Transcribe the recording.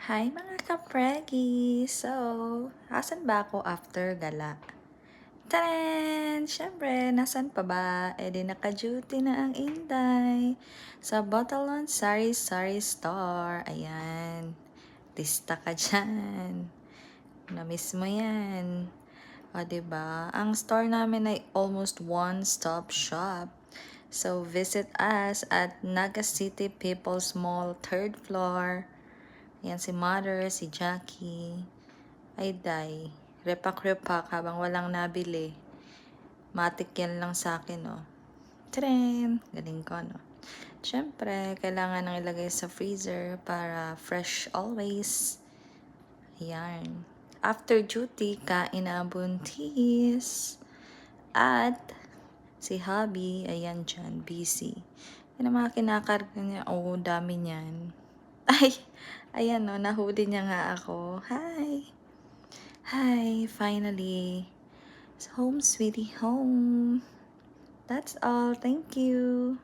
Hi mga ka-pregi! So, asan ba ako after gala? Taran! Siyempre, nasan pa ba? E di naka-duty na ang Inday sa Botalon Sari Store. Ayan. Lista ka dyan. Na-miss mo yan. O, diba? Ang store namin ay almost one-stop shop. So, visit us at Naga City People's Mall, 3rd floor. Yan si Mother, si Jackie. Ay, day. Repak-repak habang walang nabili. Matik yan lang sa akin, no. Tren! Galing ko, no. Siyempre, kailangan nang ilagay sa freezer para fresh always. Ayan. After duty, kain na ang buntis. At si hubby, ayan dyan, busy. Yan ang mga kinakarga niya. Oh, dami niyan. Ay, ayan no, nahuli niya nga ako. Hi! Hi, finally. Home sweetie home. That's all. Thank you.